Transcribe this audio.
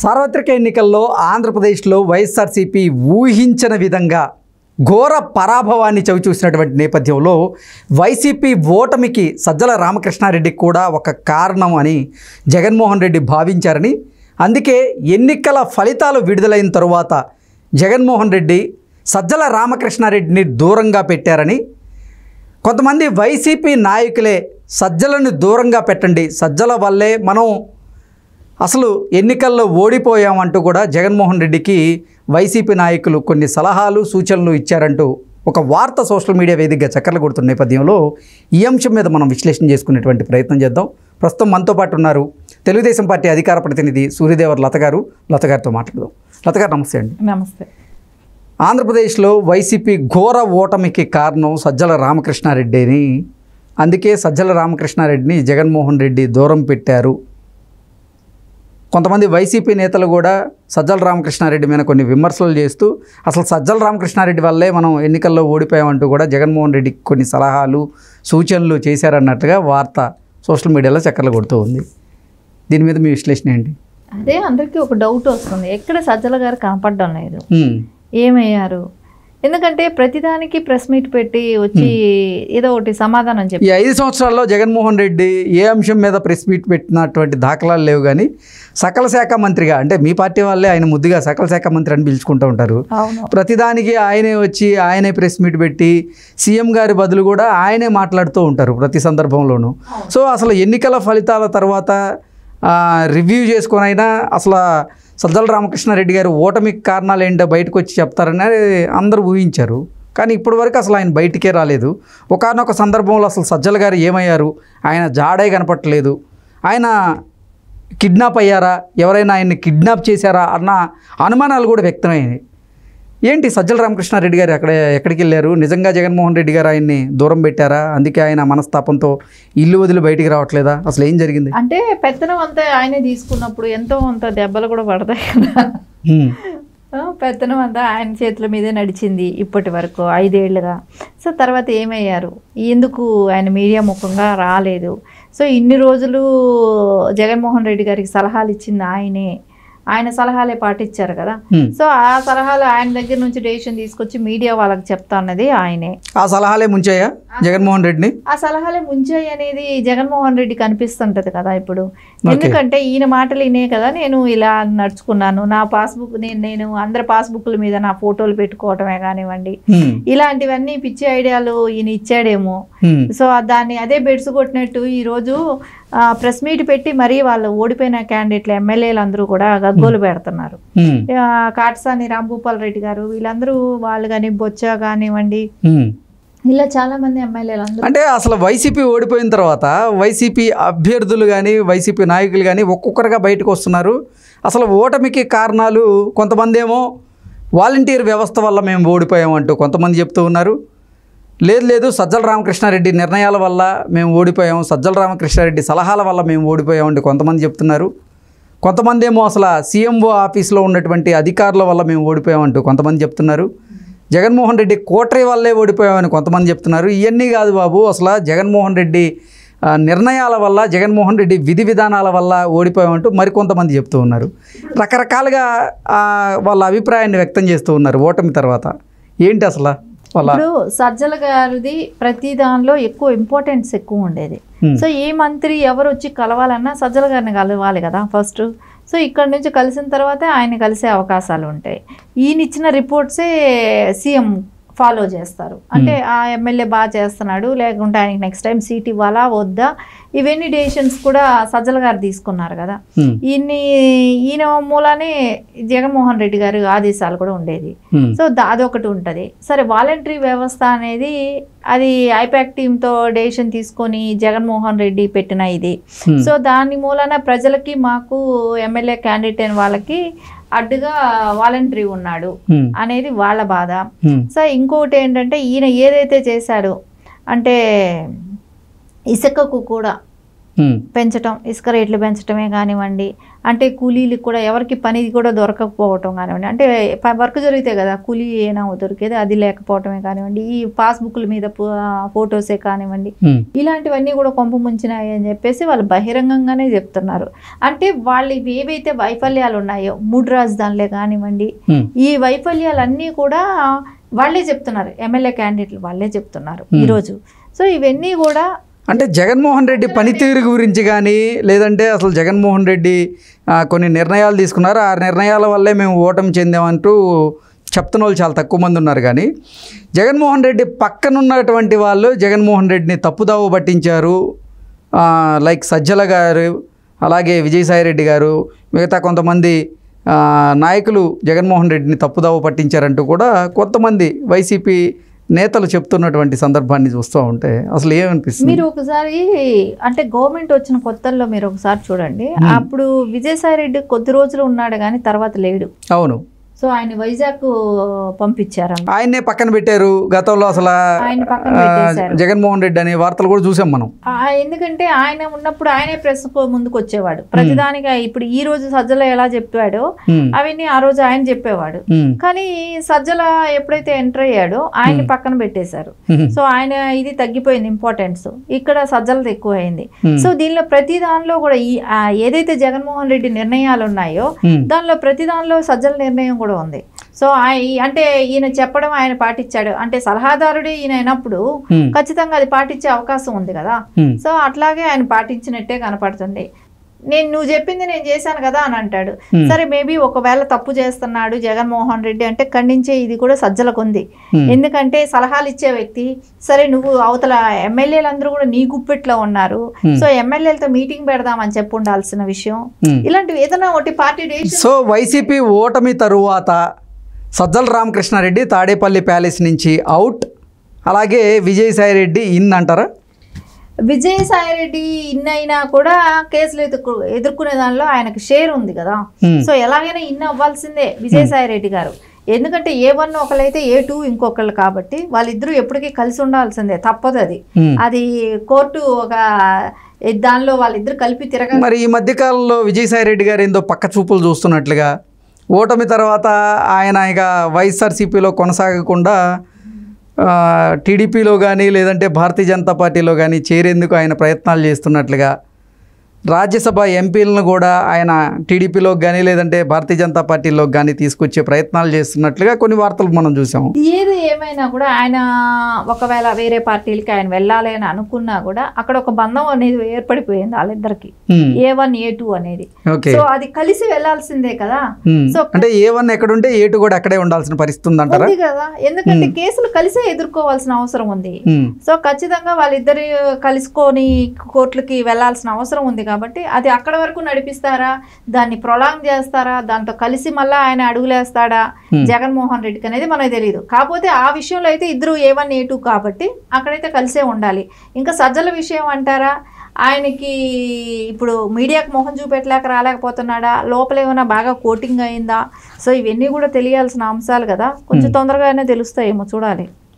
సార్వత్రిక ఎన్నికల్లో ఆంధ్రప్రదేశ్లో వైఎస్ఆర్సీపీ ఊహించని విధంగా ఘోర పరాభవాన్ని చవిచూసినటువంటి నేపథ్యంలో వైసీపీ ఓటమికి సజ్జల రామకృష్ణారెడ్డి కూడా ఒక కారణం అని జగన్మోహన్ రెడ్డి భావించారని, అందుకే ఎన్నికల ఫలితాలు విడుదలైన తరువాత జగన్మోహన్ రెడ్డి సజ్జల రామకృష్ణారెడ్డిని దూరంగా పెట్టారని, కొంతమంది వైసీపీ నాయకులే సజ్జలను దూరంగా పెట్టండి, సజ్జల వల్లే మనం అసలు ఎన్నికల్లో ఓడిపోయామంటూ కూడా జగన్మోహన్ రెడ్డికి వైసీపీ నాయకులు కొన్ని సలహాలు సూచనలు ఇచ్చారంటూ ఒక వార్త సోషల్ మీడియా వేదికగా చక్కర్లు కొడుతున్న నేపథ్యంలో ఈ అంశం మీద మనం విశ్లేషణ చేసుకునేటువంటి ప్రయత్నం చేద్దాం. ప్రస్తుతం మనతో పాటు ఉన్నారు తెలుగుదేశం పార్టీ అధికార ప్రతినిధి సూర్యదేవర్ లత గారు. లత గారితో మాట్లాడదాం. లత గారు నమస్తే అండి. నమస్తే. ఆంధ్రప్రదేశ్లో వైసీపీ ఘోర ఓటమికి కారణం సజ్జల రామకృష్ణారెడ్డి అని, అందుకే సజ్జల రామకృష్ణారెడ్డిని జగన్మోహన్ రెడ్డి దూరం పెట్టారు. కొంతమంది వైసీపీ నేతలు కూడా సజ్జల రామకృష్ణారెడ్డి మీద కొన్ని విమర్శలు చేస్తూ అసలు సజ్జల రామకృష్ణారెడ్డి వల్లే మనం ఎన్నికల్లో ఓడిపోయామంటూ కూడా జగన్మోహన్ రెడ్డికి కొన్ని సలహాలు సూచనలు చేశారన్నట్టుగా వార్త సోషల్ మీడియాలో చక్కర్లు కొడుతూ ఉంది. దీని మీద మీ విశ్లేషణ ఏంటి? అదే అందరికీ ఒక డౌట్ వస్తుంది, ఎక్కడ సజ్జల గారు కనపడడం లేదు, ఏమయ్యారు? ఎందుకంటే ప్రతిదానికి ప్రెస్ మీట్ పెట్టి వచ్చి ఏదో ఒకటి సమాధానం చెప్పి, ఈ 5 సంవత్సరాల్లో జగన్మోహన్ రెడ్డి ఏ అంశం మీద ప్రెస్ మీట్ పెట్టినటువంటి దాఖలాలు లేవు. కానీ సకల శాఖ మంత్రిగా, అంటే మీ పార్టీ వాళ్ళే ఆయన ముద్దుగా సకల శాఖ మంత్రి అని పిలుచుకుంటూ ఉంటారు. ప్రతిదానికి ఆయనే వచ్చి ఆయనే ప్రెస్ మీట్ పెట్టి సీఎం గారి బదులు కూడా ఆయనే మాట్లాడుతూ ఉంటారు ప్రతి సందర్భంలోనూ. సో అసలు ఎన్నికల ఫలితాల తర్వాత రివ్యూ చేసుకొని అయినా అసలు సజ్జల రామకృష్ణారెడ్డి గారు ఓటమికి కారణాలు ఏంటో బయటకు వచ్చి చెప్తారని అందరూ ఊహించారు. కానీ ఇప్పటివరకు అసలు ఆయన బయటికే రాలేదు. ఒకానొక సందర్భంలో అసలు సజ్జల గారు ఏమయ్యారు, ఆయన జాడే కనపట్టలేదు, ఆయన కిడ్నాప్ అయ్యారా, ఎవరైనా ఆయన్ని కిడ్నాప్ చేశారా అన్న అనుమానాలు కూడా వ్యక్తమైనాయి. ఏంటి సజ్జల రామకృష్ణారెడ్డి గారు ఎక్కడికి వెళ్ళారు? నిజంగా జగన్మోహన్ రెడ్డి గారు ఆయన్ని దూరం పెట్టారా? అందుకే ఆయన మనస్తాపంతో ఇల్లు వదిలి బయటికి రావట్లేదా? అసలు ఏం జరిగింది? అంటే పెత్తనం అంతా ఆయనే తీసుకున్నప్పుడు ఎంతో అంత దెబ్బలు కూడా పడతాయి కదా. పెత్తనం అంతా ఆయన చేతుల మీదే నడిచింది ఇప్పటి వరకు 5 ఏళ్ళుగా. సో తర్వాత ఏమయ్యారు, ఎందుకు ఆయన మీడియా ముఖంగా రాలేదు? సో ఇన్ని రోజులు జగన్మోహన్ రెడ్డి గారికి సలహాలు ఇచ్చింది ఆయనే, ఆయన సలహాలే పాటించారు కదా. సో ఆ సలహాలు ఆయన దగ్గర నుంచి డెసిషన్ తీసుకొచ్చి మీడియా వాళ్ళకి చెప్తా అన్నది ఆయనే. ఆ సలహాలే ముంచాయా జగన్మోహన్ రెడ్డిని? ఆ సలహాలే ముంచాయి అనేది జగన్మోహన్ రెడ్డి కనిపిస్తుంటది కదా ఇప్పుడు. ఎందుకంటే ఈయన మాటలు ఇనే కదా నేను ఇలా నడుచుకున్నాను, నా పాస్బుక్ నేను అందరి పాస్బుక్ల మీద నా ఫోటోలు పెట్టుకోవటమే కానివ్వండి, ఇలాంటివన్నీ పిచ్చి ఐడియాలు ఈయన ఇచ్చాడేమో. సో దాన్ని అదే బెడ్స్ కొట్టినట్టు ఈరోజు ప్రెస్ మీట్ పెట్టి మరీ వాళ్ళు ఓడిపోయిన క్యాండిడేట్లు ఎమ్మెల్యేలు అందరూ కూడా గగ్గోలు పెడుతున్నారు. కాటసాని రాంభూపాల్ రెడ్డి గారు వీళ్ళందరూ వాళ్ళు కానీ, బొచ్చ కానివ్వండి, ఇలా చాలా మంది ఎమ్మెల్యేలు అందరూ. అంటే అసలు వైసీపీ ఓడిపోయిన తర్వాత వైసీపీ అభ్యర్థులు కానీ వైసీపీ నాయకులు కానీ ఒక్కొక్కరుగా బయటకు వస్తున్నారు. అసలు ఓటమికి కారణాలు కొంతమంది ఏమో వాలంటీర్ వ్యవస్థ వల్ల మేము ఓడిపోయామంటూ కొంతమంది చెప్తూ ఉన్నారు. లేదు సజ్జల రామకృష్ణారెడ్డి నిర్ణయాల వల్ల మేము ఓడిపోయాం, సజ్జల రామకృష్ణారెడ్డి సలహాల వల్ల మేము ఓడిపోయామంటే కొంతమంది చెప్తున్నారు. కొంతమంది ఏమో అసలు సీఎంఓ ఆఫీస్లో ఉన్నటువంటి అధికారుల వల్ల మేము ఓడిపోయామంటూ కొంతమంది చెప్తున్నారు. జగన్మోహన్ రెడ్డి కోటరీ వల్లే ఓడిపోయామని కొంతమంది చెప్తున్నారు. ఇవన్నీ కాదు బాబు, అసలు జగన్మోహన్ రెడ్డి నిర్ణయాల వల్ల, జగన్మోహన్ రెడ్డి విధి విధానాల వల్ల ఓడిపోయామంటూ మరికొంతమంది చెప్తూ ఉన్నారు. రకరకాలుగా వాళ్ళ అభిప్రాయాన్ని వ్యక్తం చేస్తూ ఉన్నారు ఓటమి తర్వాత. ఏంటి అసలు? ఇప్పుడు సజ్జల గారిది ప్రతి దానిలో ఎక్కువ ఇంపార్టెన్స్ ఎక్కువ ఉండేది. సో ఏ మంత్రి ఎవరు వచ్చి కలవాలన్నా సజ్జల గారిని కలవాలి కదా ఫస్ట్. సో ఇక్కడ నుంచి కలిసిన తర్వాత ఆయన కలిసే అవకాశాలు ఉంటాయి. ఈయన ఇచ్చిన రిపోర్ట్సే సీఎం ఫాలో చేస్తారు. అంటే ఆ ఎమ్మెల్యే బాగా చేస్తున్నాడు, లేకుంటే ఆయనకి నెక్స్ట్ టైం సీట్ ఇవ్వాలా వద్దా, ఇవన్నీ డెసిషన్స్ కూడా సజ్జల గారు తీసుకున్నారు కదా. ఈయన మూలానే జగన్మోహన్ రెడ్డి గారు ఆదేశాలు కూడా ఉండేది. సో అదొకటి ఉంటుంది. సరే వాలంటరీ వ్యవస్థ అనేది అది ఐపాక్ టీంతో డెసిషన్ తీసుకొని జగన్మోహన్ రెడ్డి పెట్టిన ఇది. సో దాని మూలాన ప్రజలకి మాకు ఎమ్మెల్యే క్యాండిడేట్ అయిన వాళ్ళకి అడ్డుగా వాలంటరీ ఉన్నాడు అనేది వాళ్ళ బాధ. సో ఇంకొకటి ఏంటంటే ఈయన ఏదైతే చేశాడో, అంటే ఇసుకకు కూడా పెంచటం, ఇసుక రేట్లు పెంచటమే కానివ్వండి, అంటే కూలీలకు కూడా ఎవరికి పని కూడా దొరకకపోవటం కానివ్వండి, అంటే వర్క్ జరిగితే కదా కూలీ ఏనా దొరికేది, అది లేకపోవటమే కానివ్వండి, ఈ పాస్బుక్ల మీద ఫొటోసే కానివ్వండి, ఇలాంటివన్నీ కూడా కొంపు ముంచినాయి అని చెప్పేసి వాళ్ళు బహిరంగంగానే చెప్తున్నారు. అంటే వాళ్ళు ఏవైతే వైఫల్యాలు ఉన్నాయో 3 రాజధానులే కానివ్వండి, ఈ వైఫల్యాలన్నీ కూడా వాళ్ళే చెప్తున్నారు, ఎమ్మెల్యే క్యాండిడేట్లు వాళ్ళే చెప్తున్నారు ఈరోజు. సో ఇవన్నీ కూడా అంటే జగన్మోహన్ రెడ్డి పనితీరు గురించి కానీ, లేదంటే అసలు జగన్మోహన్ రెడ్డి కొన్ని నిర్ణయాలు తీసుకున్నారు, ఆ నిర్ణయాల వల్లే మేము ఓటమి చెందామంటూ చెప్తున్న వాళ్ళు చాలా తక్కువ మంది ఉన్నారు. కానీ జగన్మోహన్ రెడ్డి పక్కనున్నటువంటి వాళ్ళు జగన్మోహన్ రెడ్డిని తప్పుదావ పట్టించారు. లైక్ సజ్జల గారు, అలాగే విజయసాయిరెడ్డి గారు, మిగతా కొంతమంది నాయకులు జగన్మోహన్ రెడ్డిని తప్పుదావ పట్టించారంటూ కూడా కొంతమంది వైసీపీ నేతలు చెప్తున్నటువంటి సందర్భాన్ని చూస్తూ ఉంటే అసలు ఏమనిపిస్తుంది? మీరు ఒకసారి అంటే గవర్నమెంట్ వచ్చిన కొత్తల్లో మీరు ఒకసారి చూడండి, అప్పుడు విజయసాయిరెడ్డి కొద్ది రోజులు ఉన్నాడు కానీ తర్వాత లేడు. అవును. సో ఆయన వైజాగ్ పంపించారు, ఆయన్నే పక్కన పెట్టారు. గతంలో అసలు ఆయన పక్కన పెట్టేశారు జగన్మోహన్ రెడ్డి అనే వార్తలు కూడా చూసాం మనం. ఎందుకంటే ఆయన ఉన్నప్పుడు ఆయనే ప్రెస్ ముందుకు వచ్చేవాడు ప్రతిదానిగా. ఇప్పుడు ఈ రోజు సజ్జల ఎలా చెప్పాడో అవన్నీ ఆ రోజు ఆయన చెప్పేవాడు. కానీ సజ్జల ఎప్పుడైతే ఎంటర్ అయ్యాడో ఆయన్ని పక్కన పెట్టేశారు. సో ఆయన ఇది తగ్గిపోయింది ఇంపార్టెన్స్, ఇక్కడ సజ్జలది ఎక్కువ అయింది. సో దీనిలో ప్రతి దానిలో కూడా ఈ ఏదైతే జగన్మోహన్ రెడ్డి నిర్ణయాలు ఉన్నాయో దానిలో ప్రతి దానిలో సజ్జల నిర్ణయం కూడా ఉంది. సో అంటే ఈయన చెప్పడం ఆయన పాటించాడు, అంటే సలహాదారుడే ఈయన అయినప్పుడు ఖచ్చితంగా అది పాటించే అవకాశం ఉంది కదా. సో అట్లాగే ఆయన పాటించినట్టే కనపడుతుంది. నువ్వు చెప్పింది నేను చేశాను కదా అని అంటాడు. సరే మేబీ ఒకవేళ తప్పు చేస్తున్నాడు జగన్మోహన్ రెడ్డి అంటే ఖండించే ఇది కూడా సజ్జలకు ఉంది. ఎందుకంటే సలహాలు ఇచ్చే వ్యక్తి, సరే నువ్వు అవతల ఎమ్మెల్యేలందరూ కూడా నీ గుప్పెట్లో ఉన్నారు, సో ఎమ్మెల్యేలతో మీటింగ్ పెడదామని చెప్పి ఉండాల్సిన విషయం. ఇలాంటివి ఏదైనా ఒకటి పార్టీ డెసిషన్. సో వైసీపీ ఓటమి తరువాత సజ్జల రామకృష్ణారెడ్డి తాడేపల్లి ప్యాలెస్ నుంచి అవుట్, అలాగే విజయసాయిరెడ్డి ఇన్ అంటారా? విజయసాయిరెడ్డి ఇన్ అయినా కూడా కేసులు ఎదుర్కొనే దానిలో ఆయనకు షేర్ ఉంది కదా. సో ఎలాగైనా ఇన్ అవ్వాల్సిందే విజయసాయిరెడ్డి గారు. ఎందుకంటే A1 ఒకళ్ళైతే A2 ఇంకొకళ్ళు, కాబట్టి వాళ్ళిద్దరూ ఎప్పటికీ కలిసి ఉండాల్సిందే, తప్పదు అది. అది కోర్టు ఒక దానిలో వాళ్ళిద్దరు కలిపి తిరగ. మరి ఈ మధ్యకాలంలో విజయసాయిరెడ్డి గారు ఏందో పక్క చూపులు చూస్తున్నట్లుగా, ఓటమి తర్వాత ఆయన ఇక వైఎస్ఆర్సీపీలో కొనసాగకుండా టీడీపీలో కానీ లేదంటే భారతీయ జనతా పార్టీలో కానీ చేరేందుకు ఆయన ప్రయత్నాలు చేస్తున్నట్లుగా, రాజ్యసభ ఎంపీలను కూడా ఆయన టీడీపీలోకి కానీ లేదంటే భారతీయ జనతా పార్టీలోకి కానీ తీసుకొచ్చే ప్రయత్నాలు చేస్తున్నట్లుగా కొన్ని వార్తలు మనం చూసాము. ఏది ఏమైనా కూడా ఆయన ఒకవేళ వేరే పార్టీలకి ఆయన వెళ్ళాలి అని అనుకున్నా కూడా అక్కడ ఒక బంధం అనేది ఏర్పడిపోయింది వాళ్ళిద్దరికి, A1 A2 అనేది. సో అది కలిసి వెళ్లాల్సిందే కదా. సో అంటే A1 ఎక్కడుంటే A2 కూడా అక్కడే ఉండాల్సిన పరిస్థితి ఉందంటారా? కదా, ఎందుకంటే కేసులు కలిసే ఎదుర్కోవాల్సిన అవసరం ఉంది. సో ఖచ్చితంగా వాళ్ళిద్దరు కలుసుకొని కోర్టులకి వెళ్లాల్సిన అవసరం ఉంది. కాబట్టి అది అక్కడ వరకు నడిపిస్తారా, దాన్ని ప్రొలాంగ్ చేస్తారా, దాంతో కలిసి మళ్ళీ ఆయన అడుగులేస్తాడా జగన్మోహన్ రెడ్డికి అనేది మనకు తెలియదు. కాకపోతే ఆ విషయంలో అయితే ఇద్దరు A1 A2 కాబట్టి అక్కడైతే కలిసే ఉండాలి. ఇంకా సజ్జల విషయం అంటారా, ఆయనకి ఇప్పుడు మీడియాకు మొహం చూపెట్టలేక రాలేకపోతున్నాడా, లోపల ఏమైనా బాగా కోటింగ్ అయిందా? సో ఇవన్నీ కూడా తెలియాల్సిన అంశాలు కదా, కొంచెం తొందరగానే తెలుస్తాయేమో, చూడాలి.